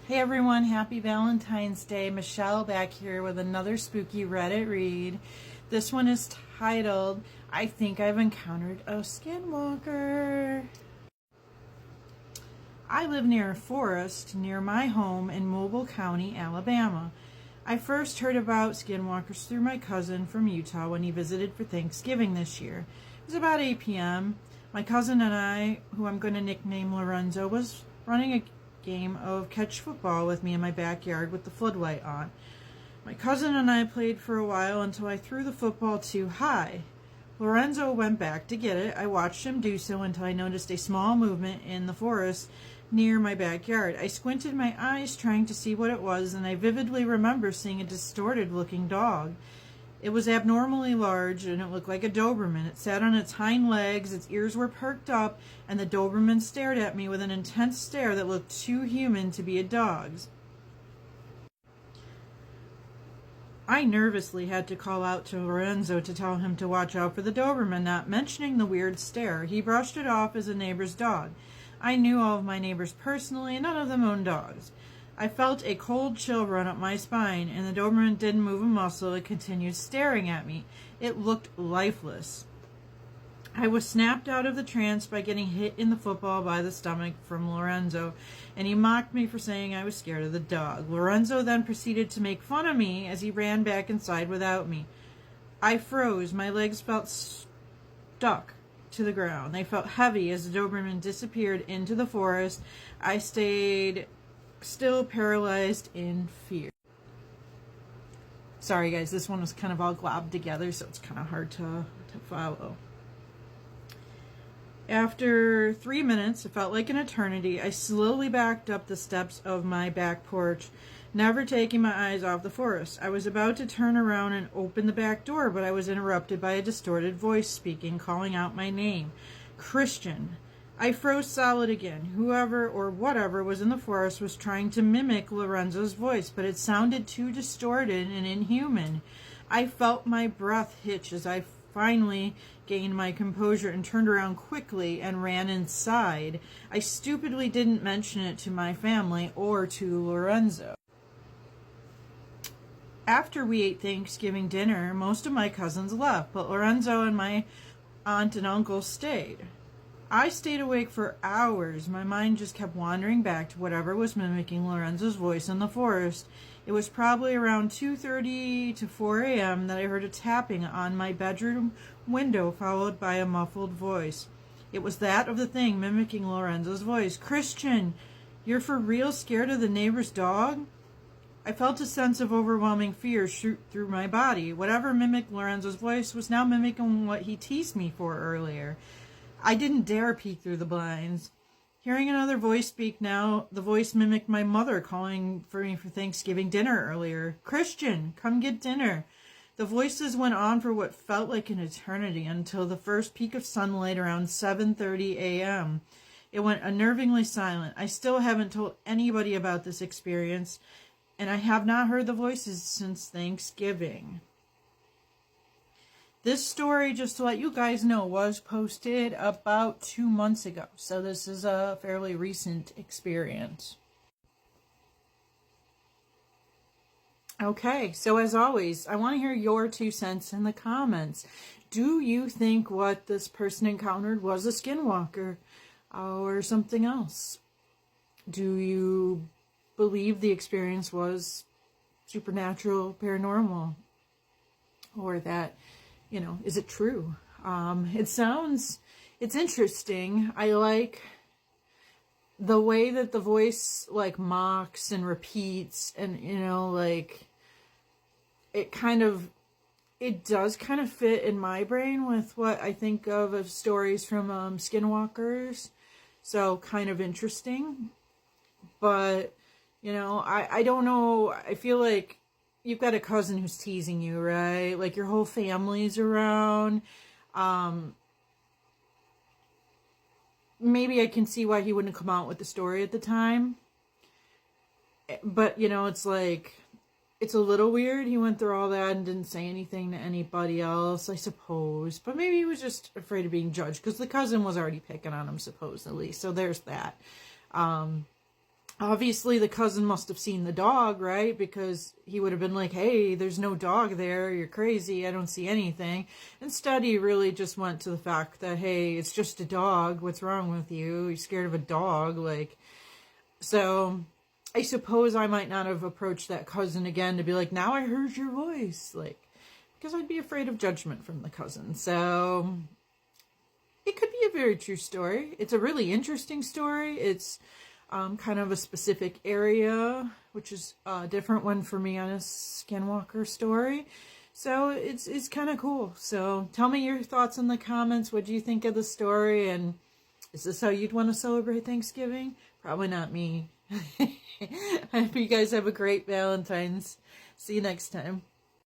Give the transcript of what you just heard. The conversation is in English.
Hey everyone, happy Valentine's Day. Michelle back here with another spooky Reddit read. This one is titled, I Think I've Encountered a Skinwalker. I live near a forest near my home in Mobile County, Alabama. I first heard about skinwalkers through my cousin from Utah when he visited for Thanksgiving this year. It was about 8 p.m. My cousin and I, who I'm going to nickname Lorenzo, was running a game of catch football with me in my backyard with the floodlight on. My cousin and I played for a while until I threw the football too high. Lorenzo went back to get it. I watched him do so until I noticed a small movement in the forest near my backyard. I squinted my eyes trying to see what it was, and I vividly remember seeing a distorted-looking dog. It was abnormally large, and it looked like a Doberman. It sat on its hind legs, its ears were perked up, and the Doberman stared at me with an intense stare that looked too human to be a dog's. I nervously had to call out to Lorenzo to tell him to watch out for the Doberman, not mentioning the weird stare. He brushed it off as a neighbor's dog. I knew all of my neighbors personally, and none of them owned dogs. I felt a cold chill run up my spine, and the Doberman didn't move a muscle. It continued staring at me. It looked lifeless. I was snapped out of the trance by getting hit in the football by the stomach from Lorenzo, and he mocked me for saying I was scared of the dog. Lorenzo then proceeded to make fun of me as he ran back inside without me. I froze. My legs felt stuck to the ground. They felt heavy as the Doberman disappeared into the forest. I stayed still paralyzed in fear. Sorry guys, this one was kind of all globbed together, so it's kind of hard to follow. After 3 minutes, it felt like an eternity, I slowly backed up the steps of my back porch, never taking my eyes off the forest. I was about to turn around and open the back door, but I was interrupted by a distorted voice speaking, calling out my name. Christian. I froze solid again. Whoever or whatever was in the forest was trying to mimic Lorenzo's voice, but it sounded too distorted and inhuman. I felt my breath hitch as I finally gained my composure and turned around quickly and ran inside. I stupidly didn't mention it to my family or to Lorenzo. After we ate Thanksgiving dinner, most of my cousins left, but Lorenzo and my aunt and uncle stayed. I stayed awake for hours. My mind just kept wandering back to whatever was mimicking Lorenzo's voice in the forest. It was probably around 2:30 to 4 a.m. that I heard a tapping on my bedroom window, followed by a muffled voice. It was that of the thing mimicking Lorenzo's voice. Christian, you're for real scared of the neighbor's dog? I felt a sense of overwhelming fear shoot through my body. Whatever mimicked Lorenzo's voice was now mimicking what he teased me for earlier. I didn't dare peek through the blinds. Hearing another voice speak now, the voice mimicked my mother calling for me for Thanksgiving dinner earlier. Christian, come get dinner. The voices went on for what felt like an eternity until the first peak of sunlight around 7:30 a.m. It went unnervingly silent. I still haven't told anybody about this experience, and I have not heard the voices since Thanksgiving. This story, just to let you guys know, was posted about 2 months ago. So this is a fairly recent experience. Okay, so as always, I want to hear your 2 cents in the comments. Do you think what this person encountered was a skinwalker or something else? Do you believe the experience was supernatural, paranormal, or that, is it true? It's interesting. I like the way that the voice mocks and repeats, and it does kind of fit in my brain with what I think of stories from skinwalkers. So kind of interesting. But, I don't know. I feel like you've got a cousin who's teasing you, right? Like your whole family's around. Maybe I can see why he wouldn't come out with the story at the time. But, it's a little weird. He went through all that and didn't say anything to anybody else, I suppose. But maybe he was just afraid of being judged because the cousin was already picking on him, supposedly. So there's that. obviously the cousin must have seen the dog, right? Because he would have been like, hey, there's no dog there. You're crazy. I don't see anything. Instead, he really just went to the fact that, hey, it's just a dog. What's wrong with you? You're scared of a dog. Like, so I suppose I might not have approached that cousin again to be like, now I heard your voice. Like, because I'd be afraid of judgment from the cousin. So it could be a very true story. It's a really interesting story. It's kind of a specific area, which is a different one for me on a skinwalker story. So it's kind of cool. So tell me your thoughts in the comments. What do you think of the story? And is this how you'd want to celebrate Thanksgiving? Probably not me. I hope you guys have a great Valentine's. See you next time.